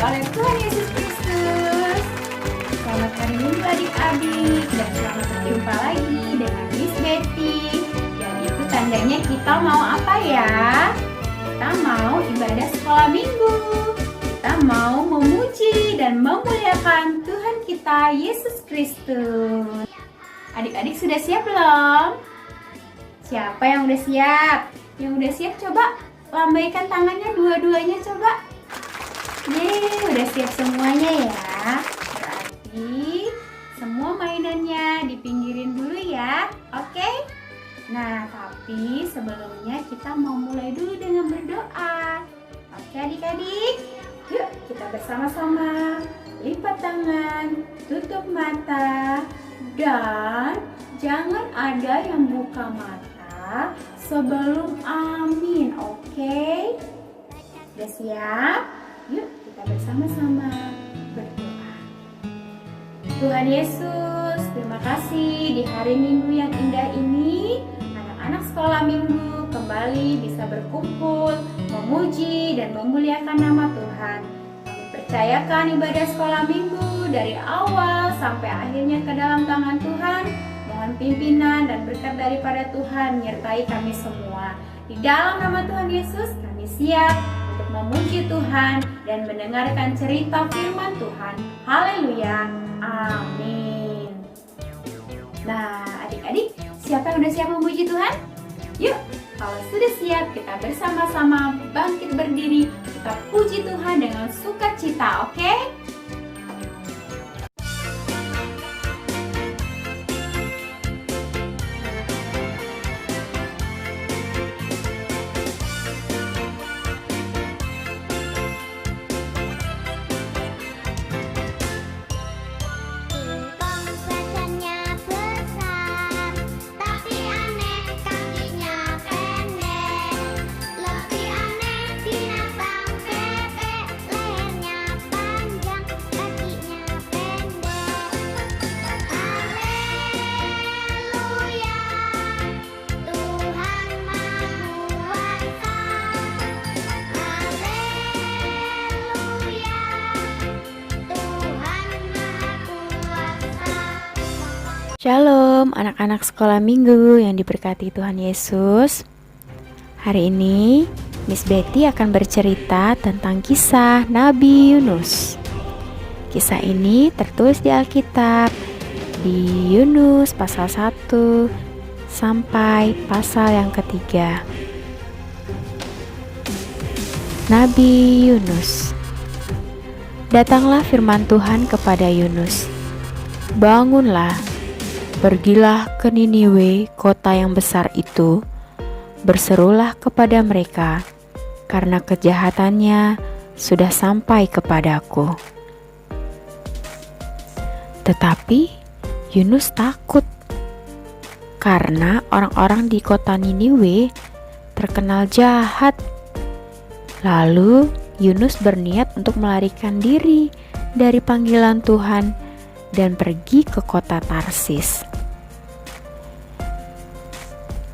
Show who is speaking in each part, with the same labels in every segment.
Speaker 1: oleh Tuhan Yesus Kristus. Selamat hari Minggu adik-adik, dan selamat berjumpa lagi dengan Miss Betty. Dan itu tandanya kita mau apa ya? Kita mau ibadah sekolah minggu. Kita mau memuji dan memuliakan Tuhan kita Yesus Kristus. Adik-adik sudah siap belum? Siapa yang udah siap? Yang udah siap coba lambaikan tangannya dua-duanya coba. Yeay, udah siap semuanya ya. Berarti semua mainannya dipinggirin dulu ya. Oke? Nah, tapi sebelumnya kita mau mulai dulu dengan berdoa. Oke adik-adik? Yuk kita bersama-sama lipat tangan, tutup mata, dan jangan ada yang buka mata sebelum amin, oke? Udah siap? Yuk kita bersama-sama berdoa. Tuhan Yesus, terima kasih di hari Minggu yang indah ini, anak-anak sekolah minggu kembali bisa berkumpul, memuji dan memuliakan nama Tuhan. Kami percayakan ibadah sekolah minggu dari awal sampai akhirnya ke dalam tangan Tuhan. Mohon pimpinan dan berkat daripada Tuhan menyertai kami semua. Di dalam nama Tuhan Yesus kami siap untuk memuji Tuhan dan mendengarkan cerita firman Tuhan. Haleluya, amin. Nah adik-adik, siapa yang udah siap memuji Tuhan? Yuk, kalau sudah siap kita bersama-sama bangkit berdiri. Kita puji Tuhan dengan sukacita, oke?
Speaker 2: Shalom anak-anak sekolah minggu yang diberkati Tuhan Yesus. Hari ini Miss Betty akan bercerita tentang kisah Nabi Yunus. Kisah ini tertulis di Alkitab di Yunus pasal 1 sampai pasal yang ketiga. Nabi Yunus. Datanglah firman Tuhan kepada Yunus. Bangunlah, pergilah ke Niniwe, kota yang besar itu. Berserulah kepada mereka, karena kejahatannya sudah sampai kepadaku. Tetapi Yunus takut, karena orang-orang di kota Niniwe terkenal jahat. Lalu Yunus berniat untuk melarikan diri dari panggilan Tuhan dan pergi ke kota Tarsis.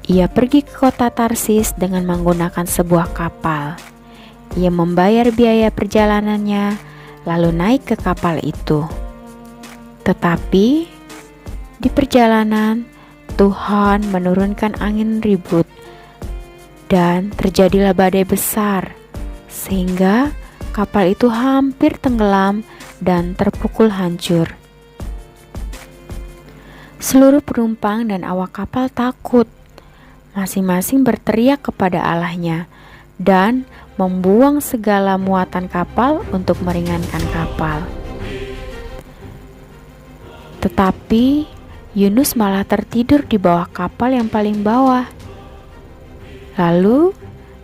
Speaker 2: Ia pergi ke kota Tarsis dengan menggunakan sebuah kapal. Ia membayar biaya perjalanannya, lalu naik ke kapal itu. Tetapi di perjalanan, Tuhan menurunkan angin ribut dan terjadilah badai besar, sehingga kapal itu hampir tenggelam dan terpukul hancur. Seluruh penumpang dan awak kapal takut. Masing-masing berteriak kepada Allahnya dan membuang segala muatan kapal untuk meringankan kapal. Tetapi Yunus malah tertidur di bawah kapal yang paling bawah. Lalu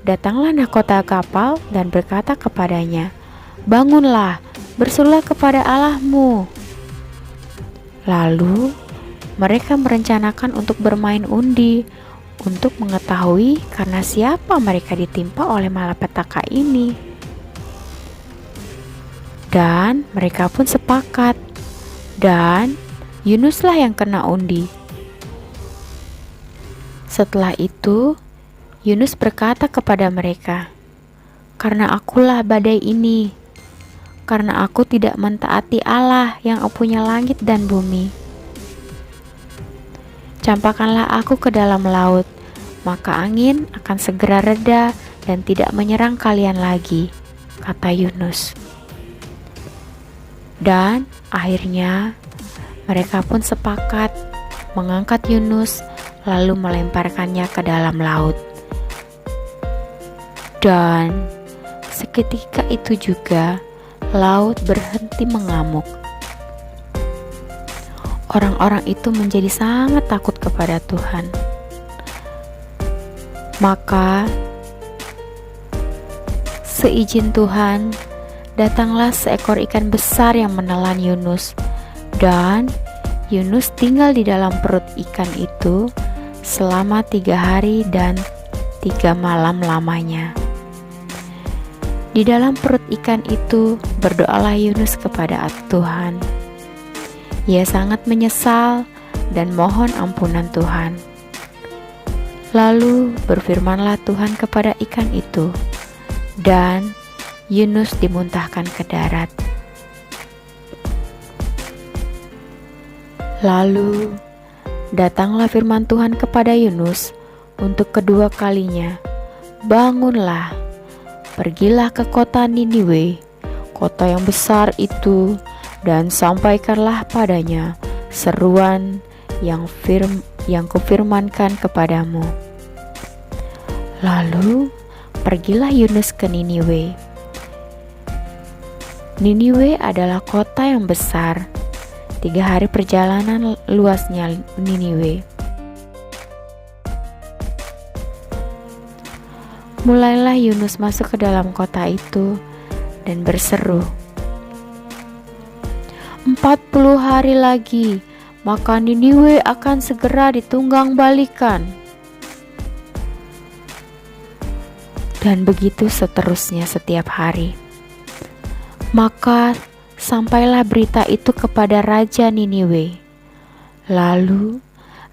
Speaker 2: datanglah nahkota kapal dan berkata kepadanya, "Bangunlah, berserulah kepada Allahmu." Lalu mereka merencanakan untuk bermain undi untuk mengetahui karena siapa mereka ditimpa oleh malapetaka ini. Dan mereka pun sepakat, dan Yunuslah yang kena undi. Setelah itu Yunus berkata kepada mereka, "Karena akulah badai ini, karena aku tidak mentaati Allah yang punya langit dan bumi. Campakkanlah aku ke dalam laut, maka angin akan segera reda dan tidak menyerang kalian lagi, kata Yunus. Dan akhirnya mereka pun sepakat mengangkat Yunus lalu melemparkannya ke dalam laut. Dan seketika itu juga laut berhenti mengamuk. Orang-orang itu menjadi sangat takut kepada Tuhan. Maka seizin Tuhan, datanglah seekor ikan besar yang menelan Yunus, dan Yunus tinggal di dalam perut ikan itu selama 3 hari dan 3 malam lamanya. Di dalam perut ikan itu berdoalah Yunus kepada Tuhan. Ia sangat menyesal dan mohon ampunan Tuhan. Lalu berfirmanlah Tuhan kepada ikan itu, dan Yunus dimuntahkan ke darat. Lalu datanglah firman Tuhan kepada Yunus untuk kedua kalinya, "Bangunlah, pergilah ke kota Niniwe, kota yang besar itu, dan sampaikanlah padanya seruan yang kufirmankan kepadamu." Lalu pergilah Yunus ke Niniwe. Niniwe adalah kota yang besar. 3 hari perjalanan luasnya Niniwe. Mulailah Yunus masuk ke dalam kota itu dan berseru, 40 hari lagi, maka Niniwe akan segera ditunggang balikan. Dan begitu seterusnya setiap hari. Maka sampailah berita itu kepada Raja Niniwe. Lalu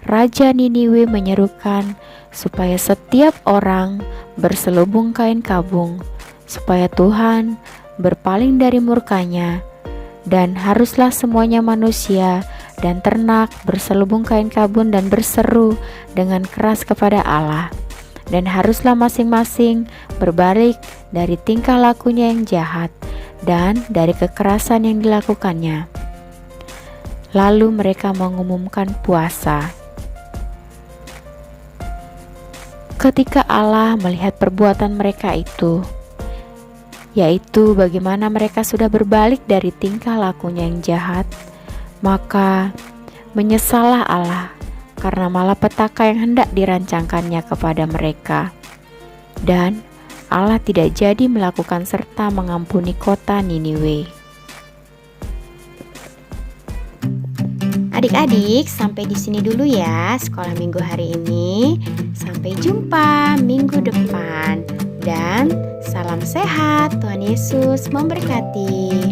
Speaker 2: Raja Niniwe menyerukan supaya setiap orang berselubung kain kabung, supaya Tuhan berpaling dari murkanya, dan haruslah semuanya manusia dan ternak berselubung kain kabun dan berseru dengan keras kepada Allah. Dan haruslah masing-masing berbalik dari tingkah lakunya yang jahat dan dari kekerasan yang dilakukannya. Lalu mereka mengumumkan puasa. Ketika Allah melihat perbuatan mereka itu, yaitu bagaimana mereka sudah berbalik dari tingkah lakunya yang jahat, maka menyesallah Allah karena malapetaka yang hendak dirancangkannya kepada mereka. Dan Allah tidak jadi melakukan serta mengampuni kota Niniwe. Adik-adik, sampai di sini dulu ya sekolah minggu hari ini. Sampai jumpa minggu depan. Dan salam sehat, Tuhan Yesus memberkati.